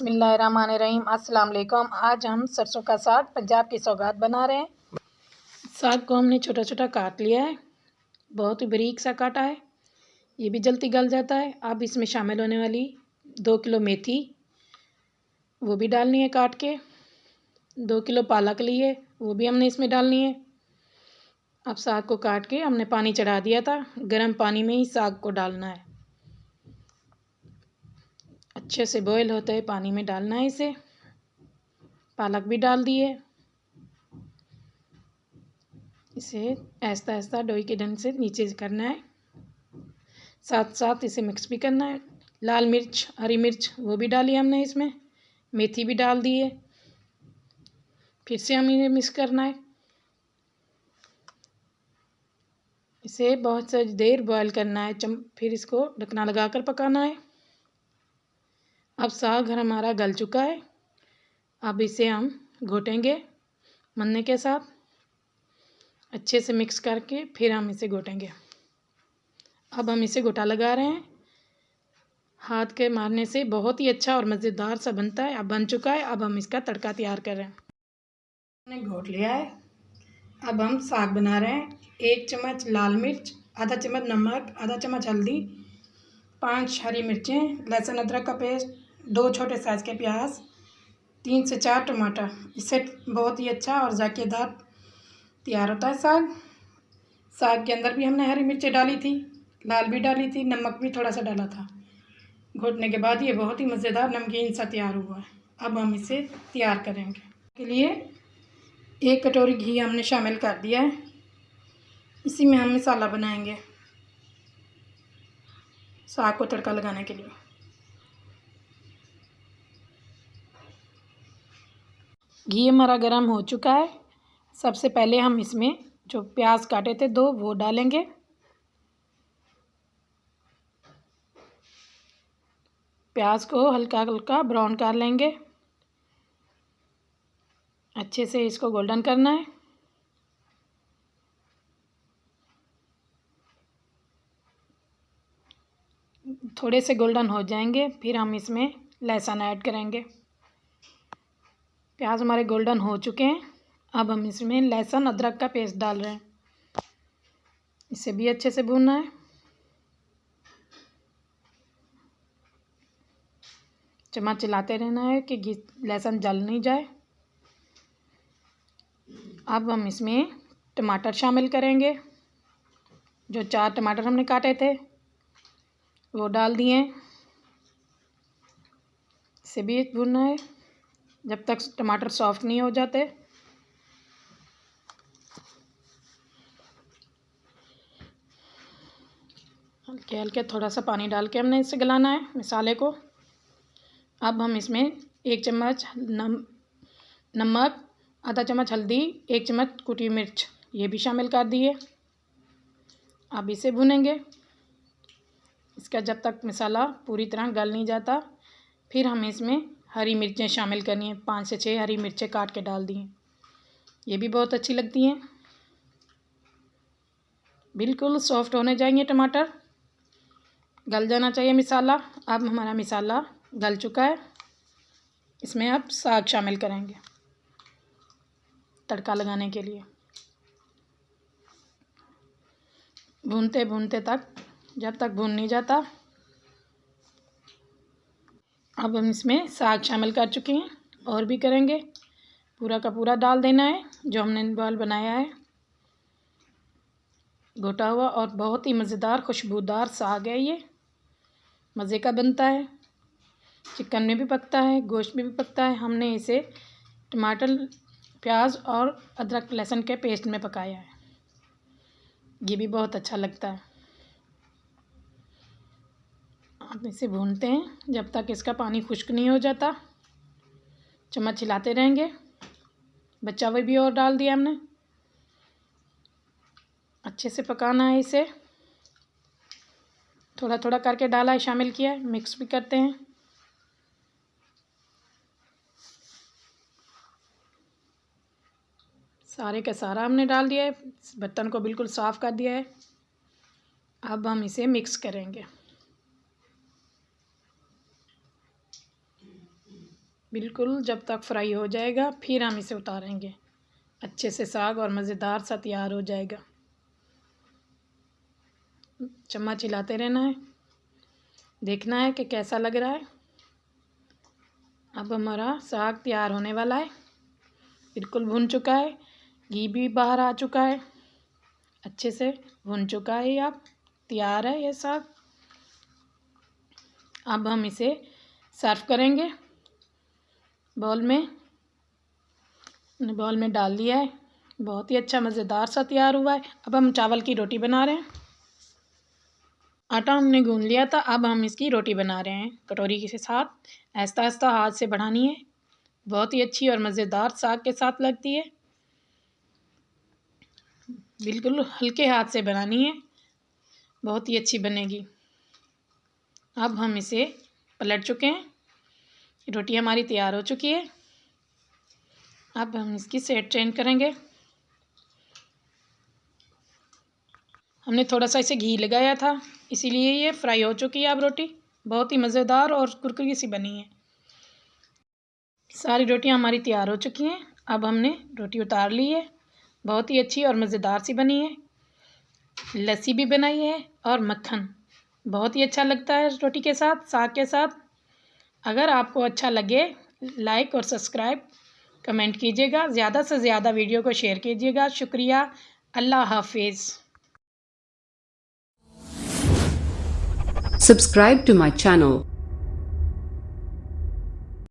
बिस्मिल्लाहिर्रहमानिर्रहीम। अस्सलाम वालेकुम। आज हम सरसों का साग पंजाब की सौगात बना रहे हैं। साग को हमने छोटा छोटा काट लिया है, बहुत ही बारीक सा काटा है, ये भी जल्दी गल जाता है। अब इसमें शामिल होने वाली 2 किलो मेथी, वो भी डालनी है काट के। 2 किलो पालक ली है, वो भी हमने इसमें डालनी है। अब साग को काट के हमने पानी चढ़ा दिया था, गर्म पानी में ही साग को डालना है। अच्छे से बॉयल होते हुए पानी में डालना है इसे। पालक भी डाल दिए। इसे ऐसा ऐसा डोई के ढंग से नीचे से करना है, साथ साथ इसे मिक्स भी करना है। लाल मिर्च, हरी मिर्च वो भी डाली हमने इसमें, मेथी भी डाल दी है। फिर से हम इन्हें मिक्स करना है। इसे बहुत सारी देर बॉयल करना है, फिर इसको ढकना लगाकर पकाना है। अब साग हमारा गल चुका है। अब इसे हम घोटेंगे मन्ने के साथ, अच्छे से मिक्स करके फिर हम इसे घोटेंगे। अब हम इसे घोटा लगा रहे हैं, हाथ के मारने से बहुत ही अच्छा और मज़ेदार सा बनता है। अब बन चुका है। अब हम इसका तड़का तैयार कर रहे हैं। हमने घोट लिया है। अब हम साग बना रहे हैं। 1 चम्मच लाल मिर्च, आधा चम्मच नमक, आधा चम्मच हल्दी, 5 हरी मिर्चें, लहसुन अदरक का पेस्ट, 2 छोटे साइज़ के प्याज, 3 से 4 टमाटर। इससे बहुत ही अच्छा और जायकेदार तैयार होता है साग। साग के अंदर भी हमने हरी मिर्चें डाली थी, लाल भी डाली थी, नमक भी थोड़ा सा डाला था। घोटने के बाद ये बहुत ही मज़ेदार नमकीन सा तैयार हुआ है। अब हम इसे तैयार करेंगे। के लिए 1 कटोरी घी हमने शामिल कर दिया है। इसी में हम मसाला बनाएंगे साग को तड़का लगाने के लिए। घी हमारा गर्म हो चुका है। सबसे पहले हम इसमें जो प्याज काटे थे 2 वो डालेंगे। प्याज को हल्का हल्का ब्राउन कर लेंगे। अच्छे से इसको गोल्डन करना है। थोड़े से गोल्डन हो जाएंगे, फिर हम इसमें लहसुन ऐड करेंगे। प्याज हमारे गोल्डन हो चुके हैं। अब हम इसमें लहसुन अदरक का पेस्ट डाल रहे हैं। इसे भी अच्छे से भूनना है। चम्मच चलाते रहना है कि लहसुन जल नहीं जाए। अब हम इसमें टमाटर शामिल करेंगे। जो 4 टमाटर हमने काटे थे वो डाल दिए। इसे भी भूनना है जब तक टमाटर सॉफ्ट नहीं हो जाते। हल्के हल्के थोड़ा सा पानी डाल के हमने इसे गलाना है मसाले को। अब हम इसमें 1 चम्मच नमक, आधा चम्मच हल्दी, 1 चम्मच कुटी मिर्च ये भी शामिल कर दिए। अब इसे भूनेंगे। इसका जब तक मसाला पूरी तरह गल नहीं जाता, फिर हमें इसमें हरी मिर्चें शामिल करनी है। 5 से 6 हरी मिर्चें काट के डाल दी हैं, ये भी बहुत अच्छी लगती हैं। बिल्कुल सॉफ्ट होने जाएंगे टमाटर, गल जाना चाहिए मसाला। अब हमारा मसाला गल चुका है। इसमें अब साग शामिल करेंगे तड़का लगाने के लिए। भूनते भूनते तक जब तक भून नहीं जाता। अब हम इसमें साग शामिल कर चुके हैं और भी करेंगे। पूरा का पूरा डाल देना है जो हमने बॉल बनाया है, घोटा हुआ। और बहुत ही मज़ेदार खुशबूदार साग है ये, मज़े का बनता है। चिकन में भी पकता है, गोश्त में भी पकता है। हमने इसे टमाटर, प्याज और अदरक लहसुन के पेस्ट में पकाया है, ये भी बहुत अच्छा लगता है। अब इसे भूनते हैं जब तक इसका पानी खुश्क नहीं हो जाता। चम्मच हिलाते रहेंगे। बचा हुआ भी और डाल दिया हमने। अच्छे से पकाना है इसे, थोड़ा थोड़ा करके डाला है, शामिल किया है। मिक्स भी करते हैं। सारे का सारा हमने डाल दिया है। बर्तन को बिल्कुल साफ़ कर दिया है। अब हम इसे मिक्स करेंगे। बिल्कुल जब तक फ्राई हो जाएगा फिर हम इसे उतारेंगे। अच्छे से साग और मज़ेदार सा तैयार हो जाएगा। चम्मच हिलाते रहना है, देखना है कि कैसा लग रहा है। अब हमारा साग तैयार होने वाला है, बिल्कुल भुन चुका है, घी भी बाहर आ चुका है, अच्छे से भुन चुका है। अब तैयार है ये साग। अब हम इसे सर्व करेंगे। बॉल में डाल दिया है, बहुत ही अच्छा मज़ेदार सा तैयार हुआ है। अब हम चावल की रोटी बना रहे हैं। आटा हमने गूंद लिया था, अब हम इसकी रोटी बना रहे हैं कटोरी के साथ। आहिस्ता आहिस्ता हाथ से बढ़ानी है, बहुत ही अच्छी और मज़ेदार साग के साथ लगती है। बिल्कुल हल्के हाथ से बनानी है, बहुत ही अच्छी बनेगी। अब हम इसे पलट चुके हैं, रोटी हमारी तैयार हो चुकी है। अब हम इसकी साइड चेंज करेंगे। हमने थोड़ा सा इसे घी लगाया था, इसीलिए ये फ्राई हो चुकी है। अब रोटी बहुत ही मज़ेदार और कुरकुरी सी बनी है। सारी रोटियां हमारी तैयार हो चुकी हैं। अब हमने रोटी उतार ली है, बहुत ही अच्छी और मज़ेदार सी बनी है। लस्सी भी बनाई है और मक्खन, बहुत ही अच्छा लगता है रोटी के साथ, साग के साथ। अगर आपको अच्छा लगे लाइक और सब्सक्राइब कमेंट कीजिएगा, ज़्यादा से ज़्यादा वीडियो को शेयर कीजिएगा। शुक्रिया, अल्लाह हाफिज़। Subscribe to my channel.